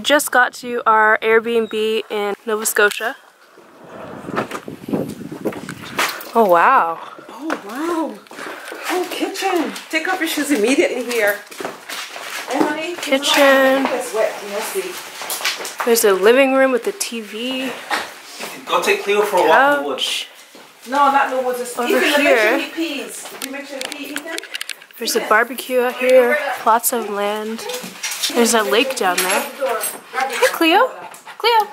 just got to our Airbnb in Nova Scotia. Oh wow. Oh wow. Oh, kitchen. Take off your shoes immediately here. Hey honey. Kitchen. It's wet. Nasty. There's a living room with a TV. Go take Cleo for a walk in the woods. No, not the woods. Over Ethan, here. make sure he pees. Did you make sure he pees, Ethan? There's a barbecue out here. Lots of land. There's a lake down there. Hey Cleo. Cleo.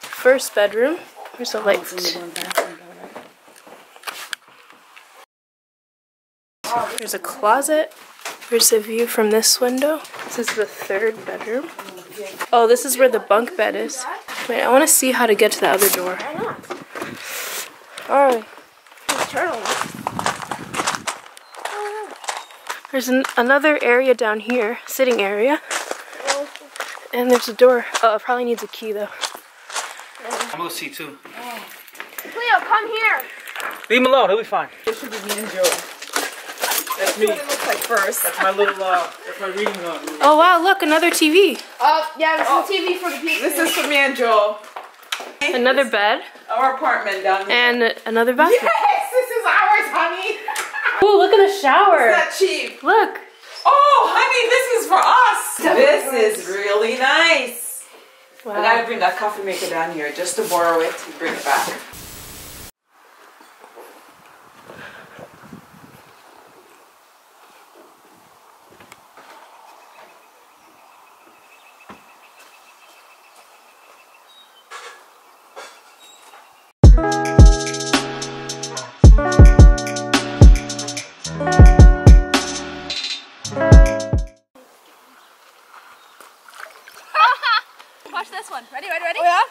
First bedroom. There's a light. There's a closet. There's a view from this window. This is the third bedroom. Oh, this is where the bunk bed is. Wait, I want to see how to get to the other door. Alright. There's another area down here, sitting area. And there's a door. Oh, it probably needs a key though. I'm gonna see too. Oh. Cleo, come here. Leave him alone, he'll be fine. It should be me and Joe. That's me. What it looks like first. That's my little, that's my reading room. Oh wow, look, another TV. Oh, yeah, this is TV for the people. This is for me and Joe. Another bed. Our apartment down here. And another bathroom. Yes, this is ours, honey. Ooh, look at the shower. It's not cheap. Look. Oh, honey, this is for us. This is really nice. Wow. I gotta bring that coffee maker down here just to borrow it and bring it back. Watch this one. Ready? Oh, yeah?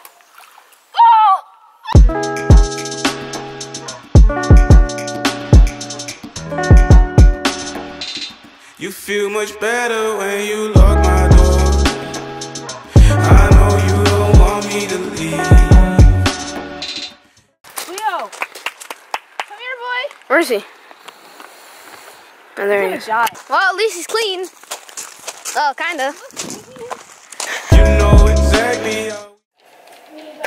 You feel much better when you lock my door. I know you don't want me to leave. Leo, come here, boy. Where is he? Oh, there he is. Well, at least he's clean. Oh, kinda. You know exactly how.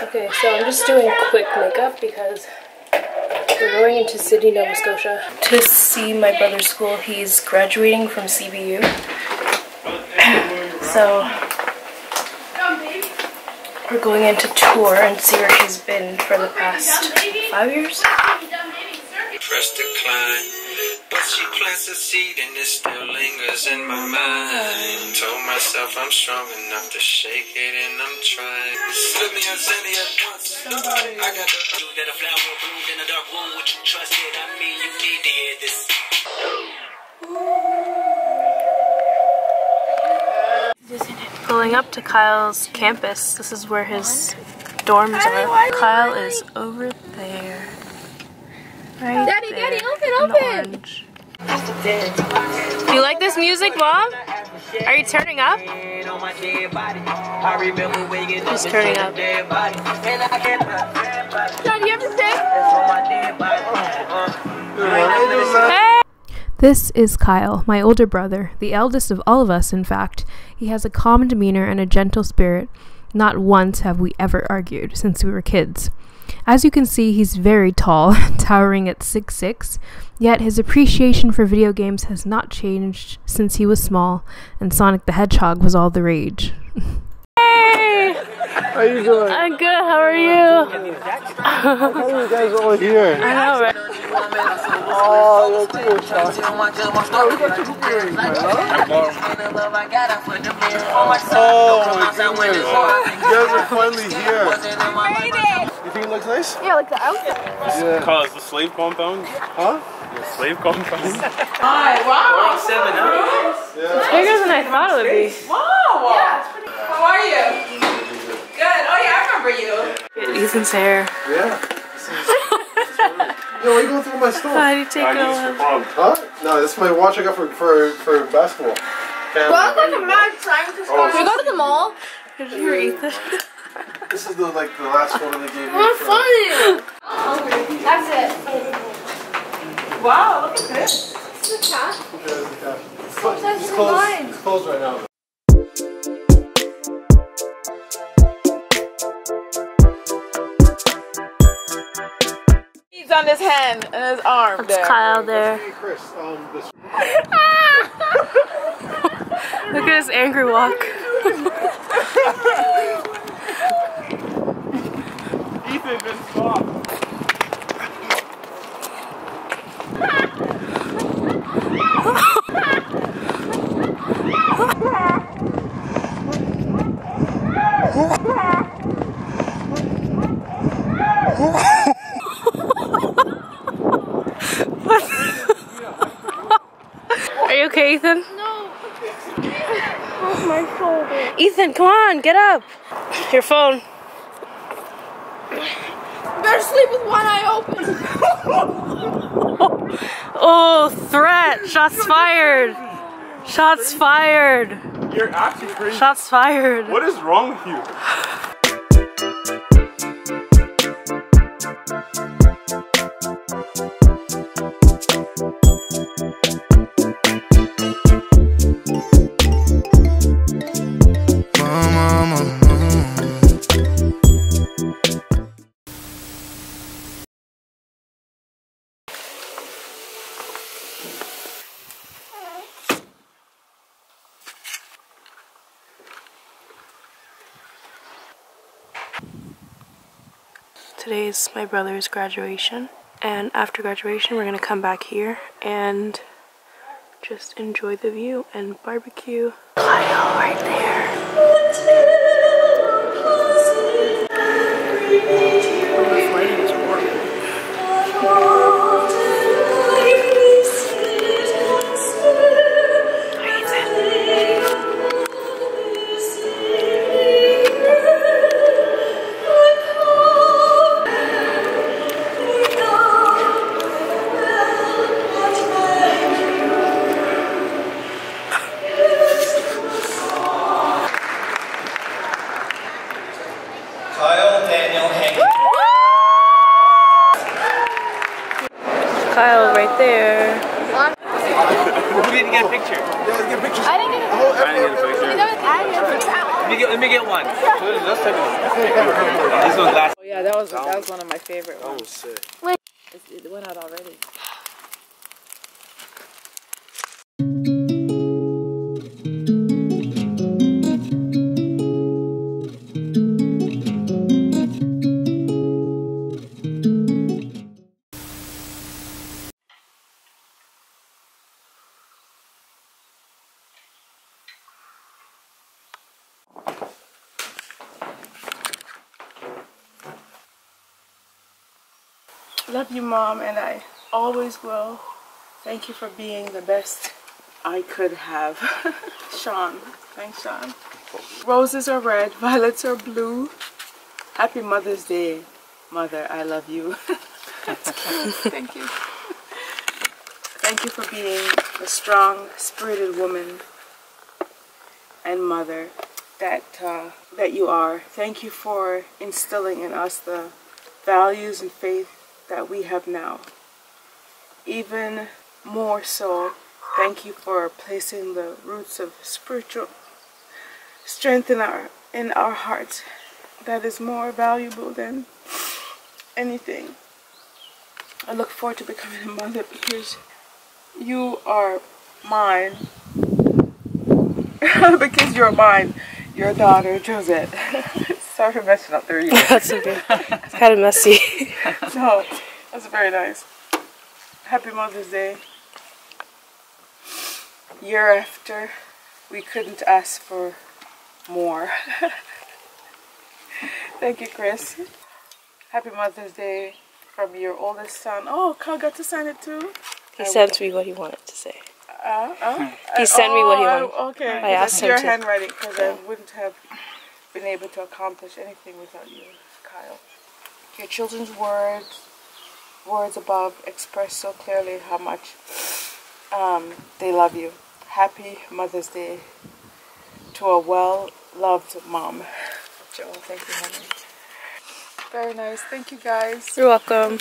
Okay, so I'm just doing quick makeup because we're going into Sydney, Nova Scotia to see my brother's school. He's graduating from CBU. So we're going in to tour and see where he's been for the past 5 years. Press decline, but she plants a seed and it still lingers in my mind. Told myself I'm strong enough to shake it and I'm trying. Slip me a zenny at once. I got the flower bloomed in a dark room. Would you trust it? I mean, you need to hear this. Pulling up to Kyle's campus. This is where his dorms are. Kyle is over there. Right Daddy, there, open. Orange. You like this music, Mom? Are you turning up? Just turning up. Daddy, you ever sing? Hey! This is Kyle, my older brother, the eldest of all of us, in fact. He has a calm demeanor and a gentle spirit. Not once have we ever argued since we were kids. As you can see, he's very tall, towering at 6'6", yet his appreciation for video games has not changed since he was small and Sonic the Hedgehog was all the rage. Hey! How you doing? I'm good, how are you? How are you guys all here? I know, right? Oh, you're cool, Sean. Oh, we got two earrings, right? Oh, my goodness. You guys are finally here. You think it looks nice? Yeah, like the outfit. Yeah. Call it the slave compound? Huh? The slave compound? Hi, wow. 7, huh? Yeah. It's bigger than I thought it would be. Wow. Yeah. How are you? Good. Oh yeah, I remember you. Get Ethan's hair. Yeah. Yo, why are you going through my stuff? How do you take it off? Huh? No, this is my watch I got for basketball. Well, like a mad time to start. Can we go to the mall? Did you hear Ethan? This is the last photo they gave me. How funny! That's it. Wow, look at this. This is a cat. It's closed right now. on his hand and his arm. That's Kyle there. Chris, this. Look at his angry walk. Ethan, just stop. Are you okay, Ethan? No. Oh, my shoulder. Ethan, come on, get up. Your phone. You better sleep with one eye open. Oh, threat! Shots fired! Shots fired! You're actually crazy. Shots fired! What is wrong with you? Today's my brother's graduation, and after graduation we're gonna come back here and just enjoy the view and barbecue. Kyle right there. Kyle right there. We need to get a picture. I didn't get a picture. Let me get one. This one's last. Oh yeah, that was one of my favorite ones. Oh, sick. It went out already. Love you, Mom, and I always will. Thank you for being the best I could have. Sean. Thanks, Sean. Roses are red, violets are blue. Happy Mother's Day, Mother. I love you. Thank you. Thank you for being a strong, spirited woman and mother that you are. Thank you for instilling in us the values and faith that we have now. Even more so, thank you for placing the roots of spiritual strength in our hearts. That is more valuable than anything. I look forward to becoming a mother because you are mine. Because you're mine, your daughter Josette. Sorry for messing up there. That's okay. It's kind of messy. No, that's very nice. Happy Mother's Day. Year after, we couldn't ask for more. Thank you, Chris. Happy Mother's Day from your oldest son. Oh, Kyle got to sign it too? He sent me what he wanted to say. He sent me what he wanted. Okay, I asked him your to. handwriting, because I wouldn't have been able to accomplish anything without you, Kyle. Your children's words above express so clearly how much they love you. Happy Mother's Day to a well-loved mom. Joe, thank you, honey. Very nice. Thank you, guys. You're welcome.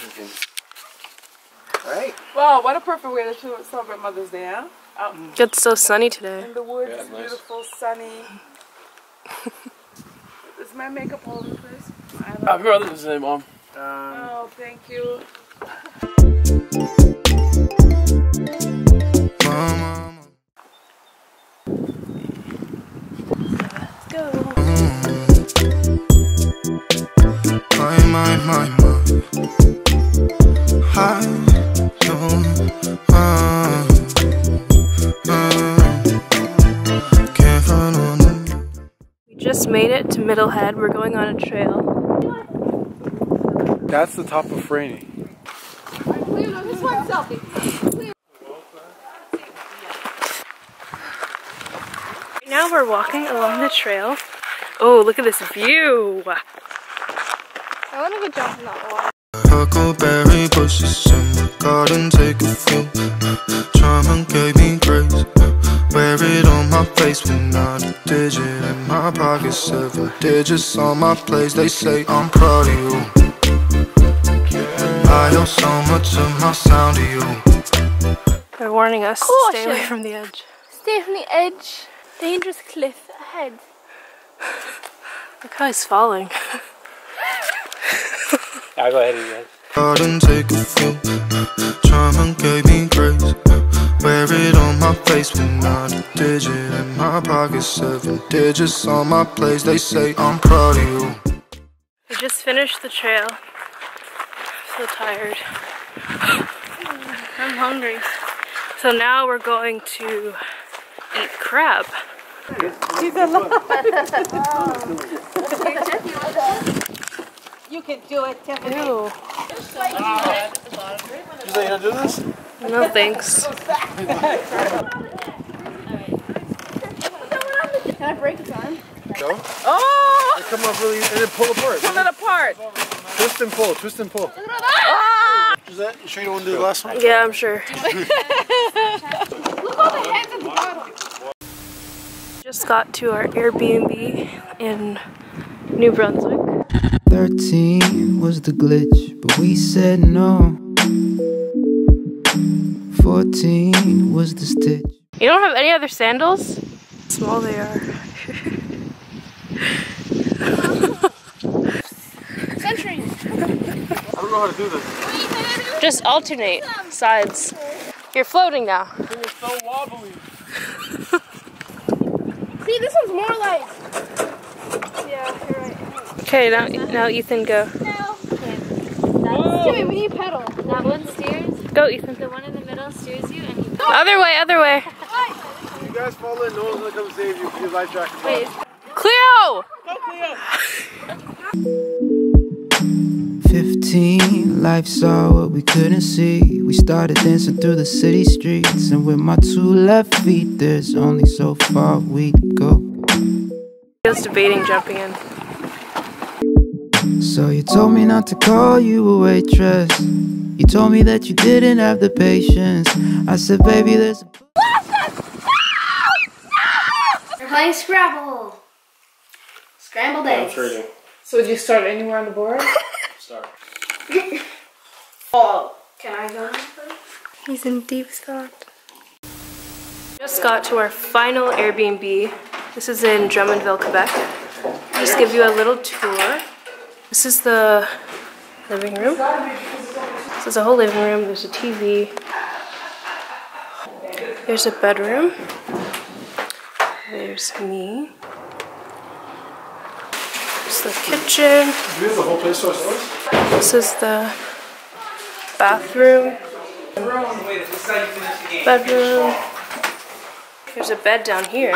All right. Wow, what a perfect way to celebrate Mother's Day, huh? Out It's so sunny today. in the woods, Yeah, nice. beautiful, sunny. Is my makeup holding, Chris? Happy Mother's Day, Mom. Oh, thank you. We just made it to Middlehead. We're going on a trail. That's the top of Franny. This one's selfie. Now we're walking along the trail. Oh, look at this view! I want to go jump in that water. Huckleberry bushes in my garden, take a few. Charmin gave me grace. Wear it on my face with not a digit in my pocket. 7 digits on my place. They say I'm proud of you. I owe so much of my sound to you. They're warning us to stay away from the edge. Stay from the edge. Dangerous cliff ahead. Look how he's falling. I'll go ahead of you guys. Garden, take a few. Charmin gave me grace. Wear it on my face with not a digit in my pocket. 7 digits on my place. They say I'm proud of you. We just finished the trail. I'm so tired. I'm hungry. So now we're going to eat crab. You can do it, Tiffany. Ew. Is that you gonna do this? No thanks. Can I break it on? Go. Oh! They come off really, and then pull apart. Pull it apart. Twist and pull, twist and pull. Ah! Is that, you sure you don't want to do the last one? Yeah, I'm sure. Look all the heads at the bottom. Just got to our Airbnb in New Brunswick. 13 was the glitch, but we said no. 14 was the stitch. You don't have any other sandals? How small they are. Centuries. I don't know how to do this. Just alternate sides. You're floating now. It's so wobbly. See, this one's more like... Yeah, you're right. Okay, now Ethan, go. Jimmy, we need pedal. That one steers. Go, Ethan. The one in the middle steers you, and you. Other way, other way. If you guys fall in, no one's gonna come save you because your life jacket. Wait. Cleo! Go, Cleo. 15, life saw what we couldn't see. We started dancing through the city streets, and with my 2 left feet, there's only so far we go. I was debating jumping in. So you told me not to call you a waitress. You told me that you didn't have the patience. I said, baby, there's a... We're playing Scrabble. Scrambled eggs. So did you start anywhere on the board? Start. Oh, can I go now first? He's in deep thought. Just got to our final Airbnb. This is in Drummondville, Quebec. I'll just give you a little tour. This is the living room. This is a whole living room. There's a TV. There's a bedroom. There's me. There's the kitchen. Is the whole place to ourselves? This is the bathroom. Bedroom. There's a bed down here.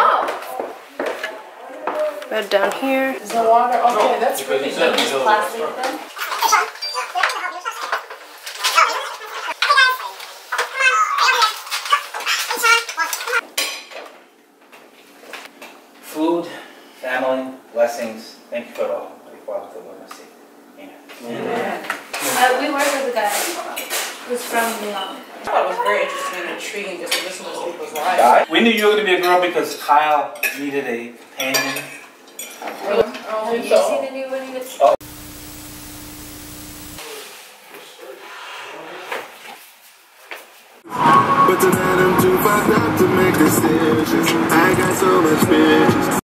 Bed down here. There's no water. Okay, that's really good. Plastic then. Food, family, blessings. Thank you for all. Father, for the mercy. Amen. We work with a guy who's from Leon. I thought it was very interesting and intriguing just to listen to people's lives. We knew you were going to be a girl because Kyle needed a companion. Have you seen the new one? But tonight I'm too fucked up to make decisions. I got so much bitches.